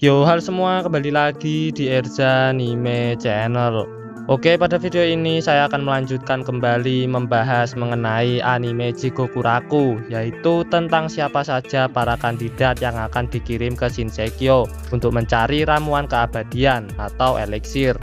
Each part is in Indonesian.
Yo, halo semua, kembali lagi di Erza Anime Channel. Oke, pada video ini saya akan melanjutkan kembali membahas mengenai anime Jigokuraku, yaitu tentang siapa saja para kandidat yang akan dikirim ke Shinseikyo untuk mencari ramuan keabadian atau eliksir.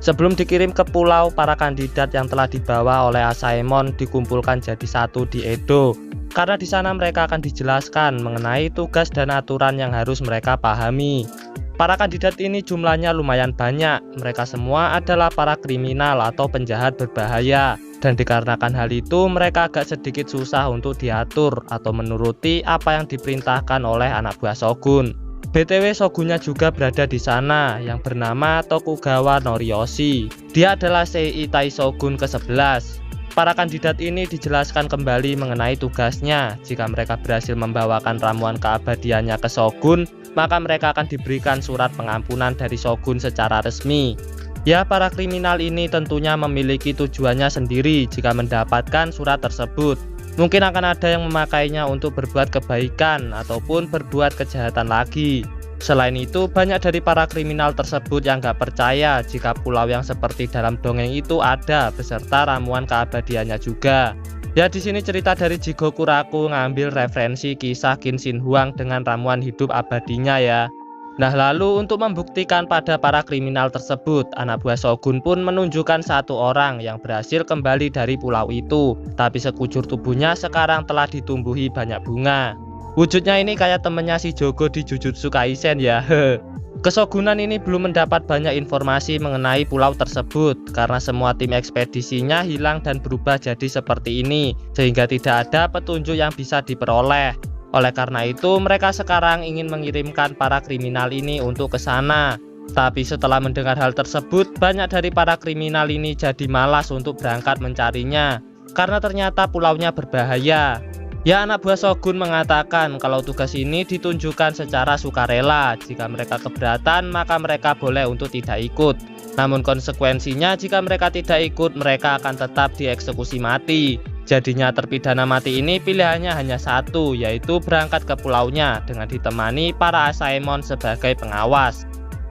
Sebelum dikirim ke pulau, para kandidat yang telah dibawa oleh Asaemon dikumpulkan jadi satu di Edo. Karena di sana mereka akan dijelaskan mengenai tugas dan aturan yang harus mereka pahami. Para kandidat ini jumlahnya lumayan banyak. Mereka semua adalah para kriminal atau penjahat berbahaya. Dan dikarenakan hal itu, mereka agak sedikit susah untuk diatur atau menuruti apa yang diperintahkan oleh anak buah Shogun. BTW, Shogunnya juga berada di sana yang bernama Tokugawa Noriyoshi. Dia adalah Seitai Shogun ke-11. Para kandidat ini dijelaskan kembali mengenai tugasnya. Jika mereka berhasil membawakan ramuan keabadiannya ke Shogun, maka mereka akan diberikan surat pengampunan dari Shogun secara resmi. Ya, para kriminal ini tentunya memiliki tujuannya sendiri jika mendapatkan surat tersebut. Mungkin akan ada yang memakainya untuk berbuat kebaikan ataupun berbuat kejahatan lagi. Selain itu, banyak dari para kriminal tersebut yang gak percaya jika pulau yang seperti dalam dongeng itu ada beserta ramuan keabadiannya juga. Ya, di sini cerita dari Jigokuraku ngambil referensi kisah Qin Shi Huang dengan ramuan hidup abadinya ya. Nah, lalu untuk membuktikan pada para kriminal tersebut, anak buah Shogun pun menunjukkan satu orang yang berhasil kembali dari pulau itu. Tapi sekujur tubuhnya sekarang telah ditumbuhi banyak bunga. Wujudnya ini kayak temennya si Jogo di Jujutsu Kaisen ya. Kesogunan ini belum mendapat banyak informasi mengenai pulau tersebut karena semua tim ekspedisinya hilang dan berubah jadi seperti ini, sehingga tidak ada petunjuk yang bisa diperoleh. Oleh karena itu, mereka sekarang ingin mengirimkan para kriminal ini untuk ke sana. Tapi setelah mendengar hal tersebut, banyak dari para kriminal ini jadi malas untuk berangkat mencarinya karena ternyata pulaunya berbahaya. Ya, anak buah Shogun mengatakan kalau tugas ini ditunjukkan secara sukarela. Jika mereka keberatan, maka mereka boleh untuk tidak ikut. Namun konsekuensinya jika mereka tidak ikut, mereka akan tetap dieksekusi mati. Jadinya terpidana mati ini pilihannya hanya satu, yaitu berangkat ke pulaunya dengan ditemani para Asaemon sebagai pengawas.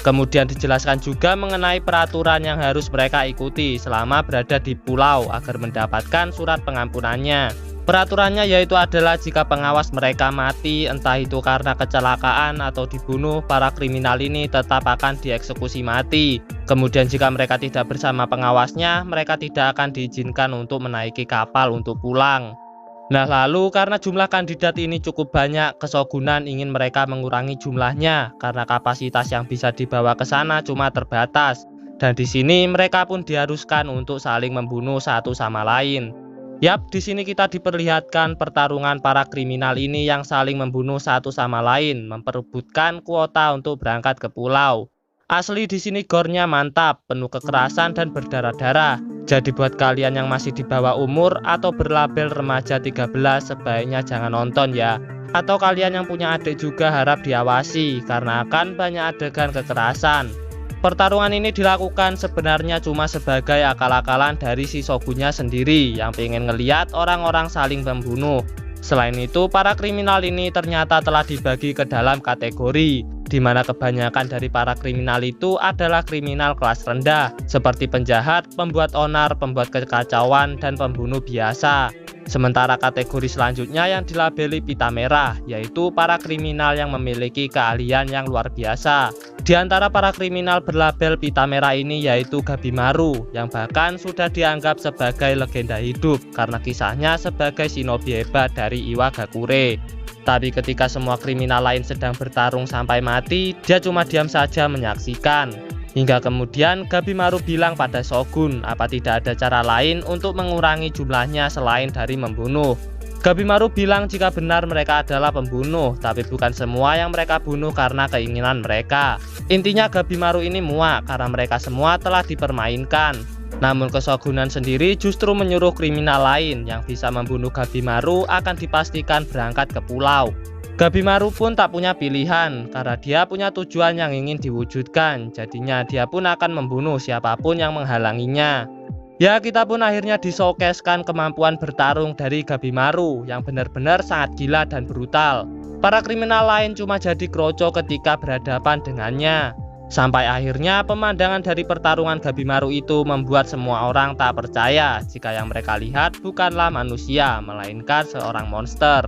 Kemudian dijelaskan juga mengenai peraturan yang harus mereka ikuti selama berada di pulau agar mendapatkan surat pengampunannya. Peraturannya yaitu adalah jika pengawas mereka mati, entah itu karena kecelakaan atau dibunuh, para kriminal ini tetap akan dieksekusi mati. Kemudian jika mereka tidak bersama pengawasnya, mereka tidak akan diizinkan untuk menaiki kapal untuk pulang. Nah, lalu karena jumlah kandidat ini cukup banyak, Kesogunan ingin mereka mengurangi jumlahnya karena kapasitas yang bisa dibawa ke sana cuma terbatas. Dan di sini mereka pun diharuskan untuk saling membunuh satu sama lain. Yap, di sini kita diperlihatkan pertarungan para kriminal ini yang saling membunuh satu sama lain, memperebutkan kuota untuk berangkat ke pulau. Asli di sini gore-nya mantap, penuh kekerasan dan berdarah-darah. Jadi buat kalian yang masih di bawah umur atau berlabel remaja 13 sebaiknya jangan nonton ya. Atau kalian yang punya adik juga harap diawasi karena akan banyak adegan kekerasan. Pertarungan ini dilakukan sebenarnya cuma sebagai akal-akalan dari si Shogunnya sendiri yang pengen ngeliat orang-orang saling membunuh. Selain itu, para kriminal ini ternyata telah dibagi ke dalam kategori, di mana kebanyakan dari para kriminal itu adalah kriminal kelas rendah, seperti penjahat, pembuat onar, pembuat kekacauan, dan pembunuh biasa. Sementara kategori selanjutnya yang dilabeli pita merah, yaitu para kriminal yang memiliki keahlian yang luar biasa. Di antara para kriminal berlabel pita merah ini yaitu Gabimaru, yang bahkan sudah dianggap sebagai legenda hidup karena kisahnya sebagai shinobi hebat dari Iwagakure. Tapi ketika semua kriminal lain sedang bertarung sampai mati, dia cuma diam saja menyaksikan. Hingga kemudian Gabimaru bilang pada Shogun apa tidak ada cara lain untuk mengurangi jumlahnya selain dari membunuh. Gabimaru bilang jika benar mereka adalah pembunuh, tapi bukan semua yang mereka bunuh karena keinginan mereka. Intinya Gabimaru ini muak karena mereka semua telah dipermainkan. Namun Kesogunan sendiri justru menyuruh kriminal lain yang bisa membunuh Gabimaru akan dipastikan berangkat ke pulau. Gabimaru pun tak punya pilihan karena dia punya tujuan yang ingin diwujudkan. Jadinya dia pun akan membunuh siapapun yang menghalanginya. Ya, kita pun akhirnya disokeskan kemampuan bertarung dari Gabimaru yang benar-benar sangat gila dan brutal. Para kriminal lain cuma jadi kroco ketika berhadapan dengannya. Sampai akhirnya pemandangan dari pertarungan Gabimaru itu membuat semua orang tak percaya jika yang mereka lihat bukanlah manusia, melainkan seorang monster.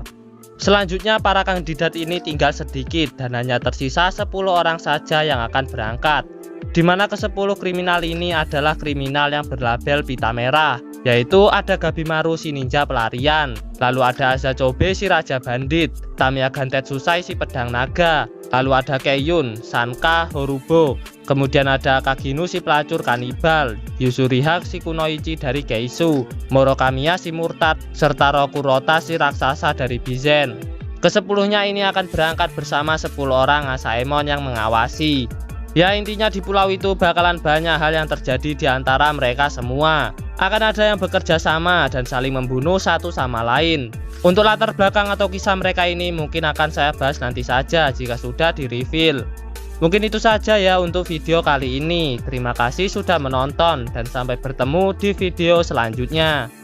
Selanjutnya para kandidat ini tinggal sedikit dan hanya tersisa 10 orang saja yang akan berangkat. Di mana ke-10 kriminal ini adalah kriminal yang berlabel pita merah, yaitu ada Gabimaru si ninja pelarian, lalu ada Asachobe si raja bandit, Tamiya Gantetsusai si pedang naga, lalu ada Keiyun, Sanka, Horubo, kemudian ada Kaginu si pelacur kanibal, Yuzuriha si kunoichi dari Keisu, Morokamiya si murtad, serta Rokurota si raksasa dari Bizen. Ke-10-nya ini akan berangkat bersama 10 orang Asaemon yang mengawasi. Ya, intinya di pulau itu bakalan banyak hal yang terjadi di antara mereka semua. Akan ada yang bekerja sama dan saling membunuh satu sama lain. Untuk latar belakang atau kisah mereka ini mungkin akan saya bahas nanti saja jika sudah di-reveal. Mungkin itu saja ya untuk video kali ini. Terima kasih sudah menonton dan sampai bertemu di video selanjutnya.